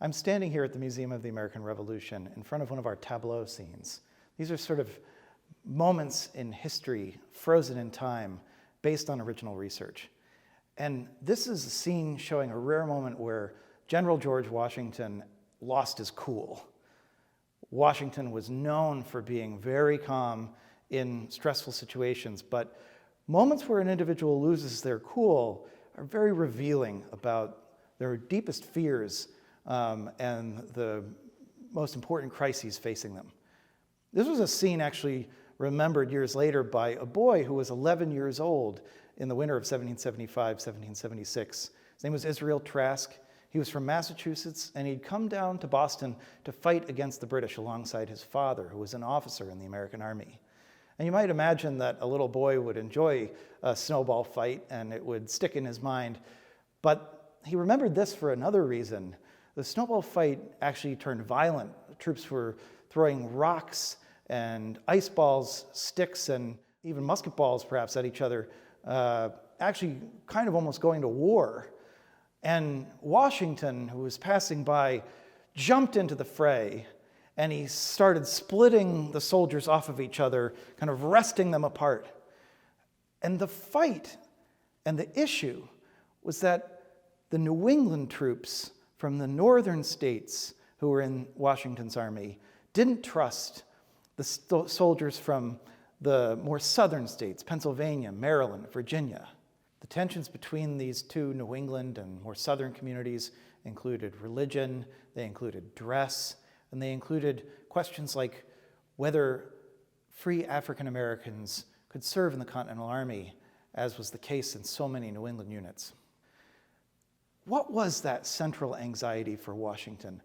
I'm standing here at the Museum of the American Revolution in front of one of our tableau scenes. These are sort of moments in history, frozen in time, based on original research. And this is a scene showing a rare moment where General George Washington lost his cool. Washington was known for being very calm in stressful situations, but moments where an individual loses their cool are very revealing about their deepest fears and the most important crises facing them. This was a scene actually remembered years later by a boy who was 11 years old in the winter of 1775, 1776. His name was Israel Trask. He was from Massachusetts, and he'd come down to Boston to fight against the British alongside his father, who was an officer in the American Army. And you might imagine that a little boy would enjoy a snowball fight and it would stick in his mind. But he remembered this for another reason. The snowball fight actually turned violent. The troops were throwing rocks and ice balls, sticks, and even musket balls perhaps at each other, actually kind of almost going to war. And Washington, who was passing by, jumped into the fray, and he started splitting the soldiers off of each other, kind of wresting them apart. And the fight and the issue was that the New England troops from the northern states who were in Washington's army didn't trust the soldiers from the more southern states, Pennsylvania, Maryland, Virginia. The tensions between these two New England and more southern communities included religion, they included dress, and they included questions like whether free African Americans could serve in the Continental Army, as was the case in so many New England units. What was that central anxiety for Washington?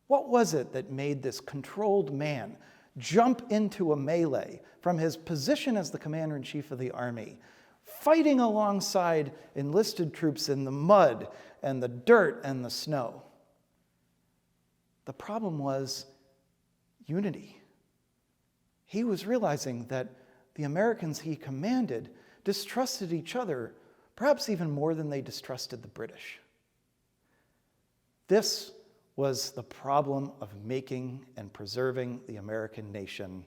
What was it that made this controlled man jump into a melee from his position as the commander-in-chief of the army, fighting alongside enlisted troops in the mud and the dirt and the snow? The problem was unity. He was realizing that the Americans he commanded distrusted each other, perhaps even more than they distrusted the British. This was the problem of making and preserving the American nation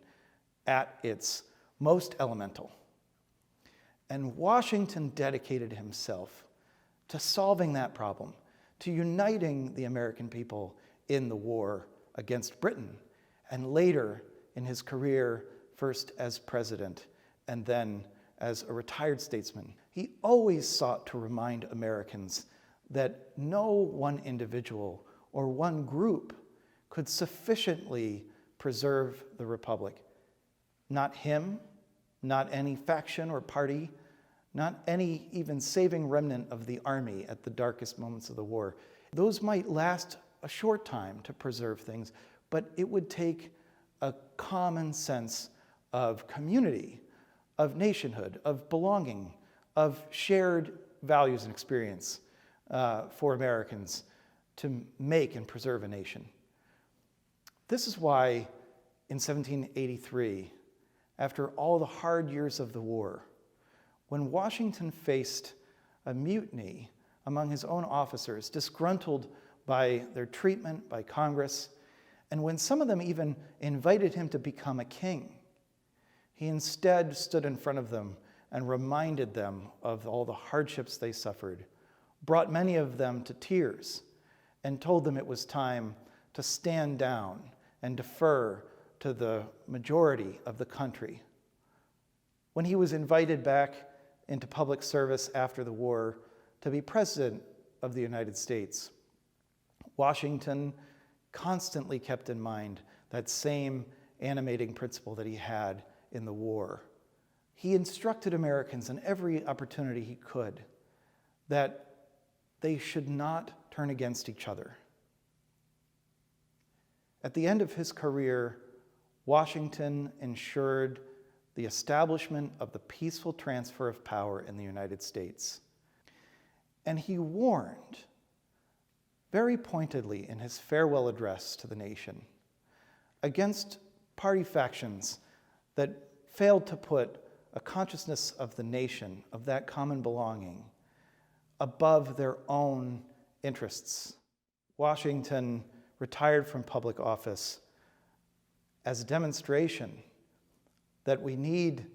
at its most elemental. And Washington dedicated himself to solving that problem, to uniting the American people in the war against Britain, and later in his career, first as president and then as a retired statesman. He always sought to remind Americans that no one individual or one group could sufficiently preserve the republic. Not him, not any faction or party, not any even saving remnant of the army at the darkest moments of the war. Those might last a short time to preserve things, but it would take a common sense of community, of nationhood, of belonging, of shared values and experience for Americans to make and preserve a nation. This is why in 1783, after all the hard years of the war, when Washington faced a mutiny among his own officers, disgruntled by their treatment by Congress, and when some of them even invited him to become a king, he instead stood in front of them and reminded them of all the hardships they suffered, brought many of them to tears, and told them it was time to stand down and defer to the majority of the country. When he was invited back into public service after the war to be president of the United States, Washington constantly kept in mind that same animating principle that he had in the war. He instructed Americans in every opportunity he could that they should not turn against each other. At the end of his career, Washington ensured the establishment of the peaceful transfer of power in the United States. And he warned very pointedly in his farewell address to the nation against party factions that failed to put a consciousness of the nation, of that common belonging, above their own interests. Washington retired from public office as a demonstration that we need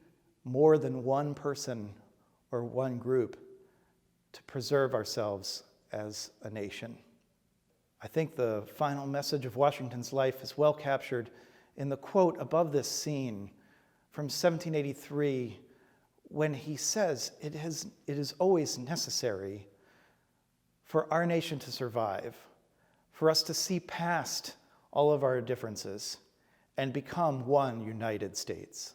more than one person or one group to preserve ourselves as a nation. I think the final message of Washington's life is well captured in the quote above this scene from 1783, when he says, it is always necessary for our nation to survive, for us to see past all of our differences and become one United States.